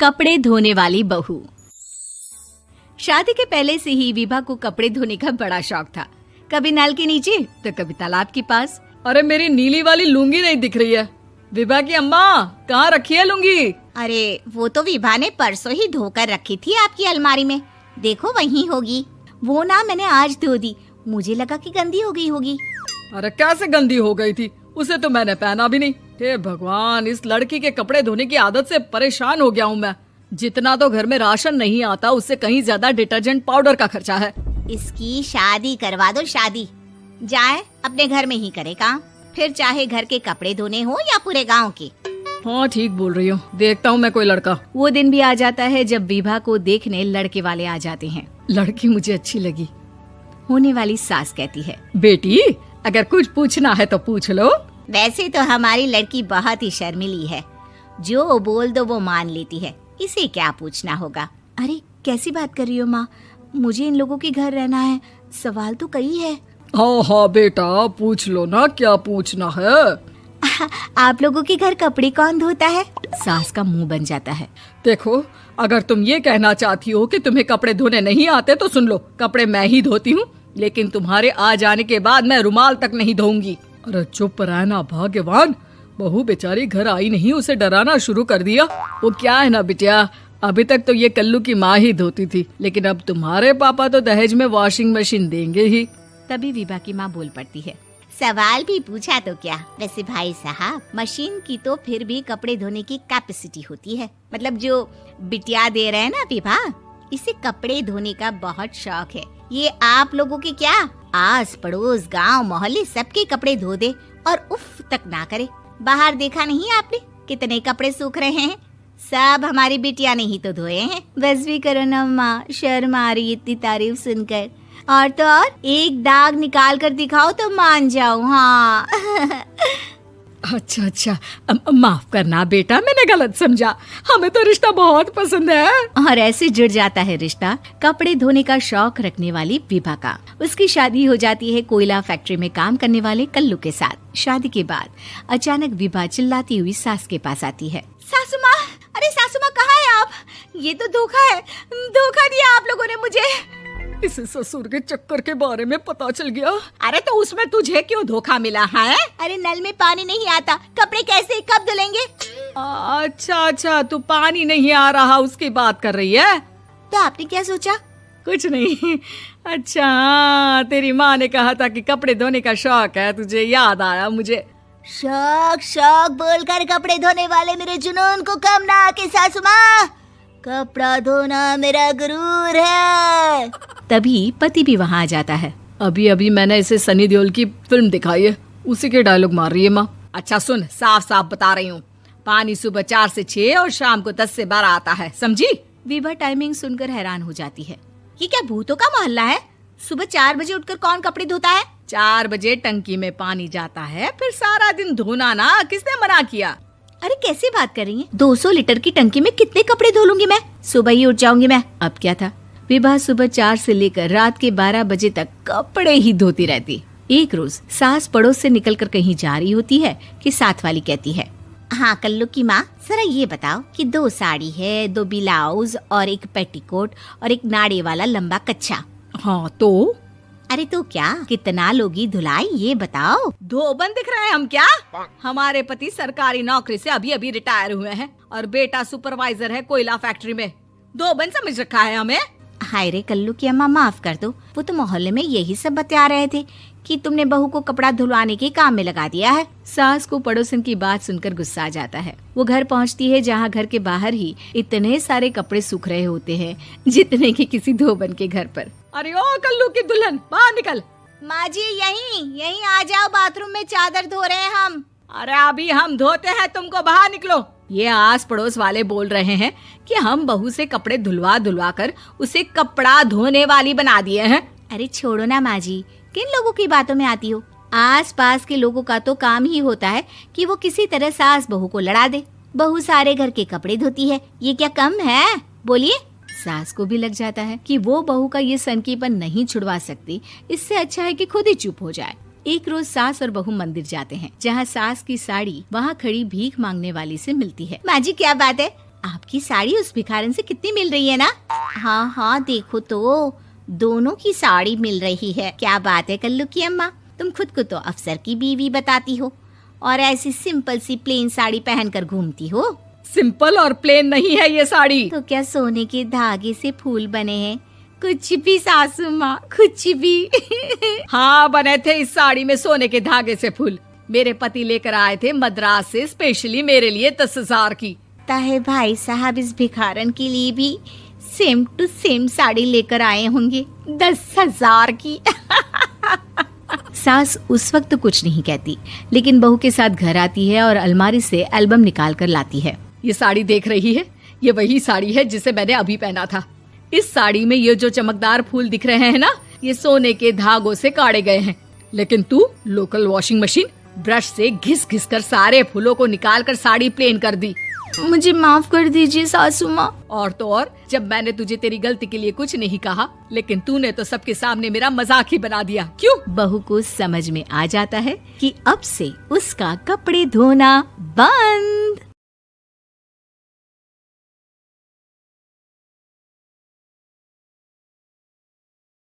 कपड़े धोने वाली बहू। शादी के पहले से ही विभा को कपड़े धोने का बड़ा शौक था। कभी नल के नीचे तो कभी तालाब के पास। अरे मेरी नीली वाली लुंगी नहीं दिख रही है। विभा की अम्मा, कहाँ रखी है लुंगी? अरे वो तो विभा ने परसों ही धोकर रखी थी आपकी अलमारी में, देखो वहीं होगी। वो ना मैंने आज धो दी, मुझे लगा कि गंदी हो गई होगी। अरे कैसे गंदी हो गई थी? उसे तो मैंने पहना भी नहीं। हे भगवान, इस लड़की के कपड़े धोने की आदत से परेशान हो गया हूँ मैं। जितना तो घर में राशन नहीं आता, उससे कहीं ज्यादा डिटर्जेंट पाउडर का खर्चा है। इसकी शादी करवा दो, शादी जाए अपने घर में ही करे काम, फिर चाहे घर के कपड़े धोने हो या पूरे गांव के। हाँ ठीक बोल रही हूँ, देखता हूँ मैं कोई लड़का। वो दिन भी आ जाता है जब विभा को देखने लड़के वाले आ जाते हैं। लड़की मुझे अच्छी लगी। होने वाली सास कहती है, बेटी अगर कुछ पूछना है तो पूछ लो। वैसे तो हमारी लड़की बहुत ही शर्मीली है, जो बोल दो वो मान लेती है, इसे क्या पूछना होगा। अरे कैसी बात कर रही हो माँ, मुझे इन लोगों के घर रहना है, सवाल तो कई है। हाँ हाँ बेटा, पूछ लो ना, क्या पूछना है। आप लोगों के घर कपड़े कौन धोता है? सास का मुंह बन जाता है। देखो, अगर तुम ये कहना चाहती हो कि तुम्हें कपड़े धोने नहीं आते तो सुन लो, कपड़े मैं ही धोती हूँ, लेकिन तुम्हारे आ जाने के बाद मैं रुमाल तक नहीं धोऊंगी। अरे चुप रहना भाग्यवान, बहू बेचारी घर आई नहीं, उसे डराना शुरू कर दिया। वो क्या है ना बिटिया, अभी तक तो ये कल्लू की माँ ही धोती थी, लेकिन अब तुम्हारे पापा तो दहेज में वॉशिंग मशीन देंगे ही। तभी विभा की माँ बोल पड़ती है, सवाल भी पूछा तो क्या। वैसे भाई साहब, मशीन की तो फिर भी कपड़े धोने की कैपेसिटी होती है। मतलब जो बिटिया दे रहे हैं ना विभा, इसे कपड़े धोने का बहुत शौक है। ये आप लोगों के क्या, आस पड़ोस गांव मोहल्ले सबके कपड़े धो दे और उफ तक ना करे। बाहर देखा नहीं आपने कितने कपड़े सूख रहे हैं? सब हमारी बिटिया ने ही तो धोए हैं। बस भी करो ना माँ, शर्म आ रही इतनी तारीफ सुनकर। और तो और एक दाग निकाल कर दिखाओ तो मान जाओ। हाँ अच्छा, माफ करना बेटा, मैंने गलत समझा। हमें तो रिश्ता बहुत पसंद है। और ऐसे जुड़ जाता है रिश्ता कपड़े धोने का शौक रखने वाली विभा का। उसकी शादी हो जाती है कोयला फैक्ट्री में काम करने वाले कल्लू के साथ। शादी के बाद अचानक विभा चिल्लाती हुई सास के पास आती है। सासू माँ, अरे सासू माँ कहाँ है आप? ये तो धोखा है, धोखा दिया आप लोगों ने मुझे। इसे ससुर के चक्कर के बारे में पता चल गया। अरे तो उसमें तुझे क्यों धोखा मिला है? अरे नल में पानी नहीं आता, कपड़े कैसे कब धुलेंगे? अच्छा, तू पानी नहीं आ रहा उसकी बात कर रही है। तो आपने क्या सोचा? कुछ नहीं। अच्छा, तेरी माँ ने कहा था कि कपड़े धोने का शौक है तुझे, याद आया मुझे। शौक बोलकर कपड़े धोने वाले मेरे जुनून को कम ना आके सासू माँ, कपड़ा धोना मेरा गुरूर है। तभी पति भी वहाँ आ जाता है। अभी मैंने इसे सनी देओल की फिल्म दिखाई है, उसी के डायलॉग मार रही है माँ। अच्छा सुन, साफ साफ बता रही हूँ, पानी सुबह 4 से 6 और शाम को 10 से 12 आता है, समझी? विभा टाइमिंग सुनकर हैरान हो जाती है। ये क्या भूतों का मोहल्ला है? सुबह 4 बजे उठकर कौन कपड़े धोता है? 4 बजे टंकी में पानी जाता है, फिर सारा दिन धोना ना, किसने मना किया? अरे कैसी बात कर रही हैं? 200 लीटर की टंकी में कितने कपड़े धो लूंगी मैं? सुबह ही उठ जाऊंगी मैं। अब क्या था, विभा सुबह 4 से लेकर रात के 12 बजे तक कपड़े ही धोती रहती। एक रोज सास पड़ोस से निकलकर कहीं जा रही होती है कि साथ वाली कहती है, हाँ कल्लू की माँ, जरा ये बताओ कि 2 साड़ी है, 2 ब्लाउज और एक पेटीकोट और एक नाड़े वाला लंबा कच्छा। हाँ तो? अरे तो क्या, कितना लोगी धुलाई ये बताओ। धोबन दिख रहे हैं हम क्या? हमारे पति सरकारी नौकरी से अभी रिटायर हुए हैं और बेटा सुपरवाइजर है कोयला फैक्ट्री में। धोबन समझ रखा है हमें? हाय रे कल्लू की अम्मा, माफ कर दो, वो तो मोहल्ले में यही सब बता रहे थे कि तुमने बहू को कपड़ा धुलवाने के काम में लगा दिया है। सास को पड़ोसन की बात सुनकर गुस्सा आ जाता है। वो घर पहुंचती है जहां घर के बाहर ही इतने सारे कपड़े सूख रहे होते हैं जितने कि किसी धोबन के घर पर। अरे ओ कल्लू की दुल्हन, बाहर निकल। माँ जी यहीं आ जाओ, बाथरूम में चादर धो रहे हैं हम। अरे अभी हम धोते हैं, तुमको बाहर निकलो। ये आस पड़ोस वाले बोल रहे हैं कि हम बहू से कपड़े धुलवा कर उसे कपड़ा धोने वाली बना दिए हैं। अरे छोड़ो ना माँ जी, किन लोगों की बातों में आती हो? आस पास के लोगों का तो काम ही होता है कि वो किसी तरह सास बहू को लड़ा दे। बहू सारे घर के कपड़े धोती है, ये क्या कम है? बोलिए। सास को भी लग जाता है कि वो बहू का ये सनकीपन नहीं छुड़वा सकती, इससे अच्छा है कि खुद ही चुप हो जाए। एक रोज सास और बहू मंदिर जाते हैं, जहाँ सास की साड़ी वहाँ खड़ी भीख मांगने वाली से मिलती है। माँ जी क्या बात है, आपकी साड़ी उस भिखारन से कितनी मिल रही है ना? हाँ हाँ देखो तो, दोनों की साड़ी मिल रही है। क्या बात है कल्लू की अम्मा, तुम खुद को तो अफसर की बीवी बताती हो और ऐसी सिंपल सी प्लेन साड़ी पहनकर घूमती हो। सिंपल और प्लेन नहीं है ये साड़ी। तो क्या सोने के धागे से फूल बने हैं? कुछ भी सासू माँ, कुछ भी। हाँ बने थे इस साड़ी में सोने के धागे से फूल। मेरे पति लेकर आए थे मद्रास से स्पेशली मेरे लिए 10,000 की। ताहे भाई साहब इस भिखारन के लिए भी सेम टू सेम साड़ी लेकर आए होंगे 10,000 की। सास उस वक्त तो कुछ नहीं कहती, लेकिन बहू के साथ घर आती है और अलमारी से एल्बम निकाल कर लाती है। ये साड़ी देख रही है, ये वही साड़ी है जिसे मैंने अभी पहना था। इस साड़ी में ये जो चमकदार फूल दिख रहे हैं ना, ये सोने के धागों से काढ़े गए हैं। लेकिन तू लोकल वॉशिंग मशीन ब्रश से घिस घिस कर सारे फूलों को निकाल कर साड़ी प्लेन कर दी। मुझे माफ कर दीजिए सासू माँ। और तो और, जब मैंने तुझे तेरी गलती के लिए कुछ नहीं कहा, लेकिन तूने तो सबके सामने मेरा मजाक ही बना दिया। क्यों? बहू को समझ में आ जाता है कि अब से उसका कपड़े धोना बंद।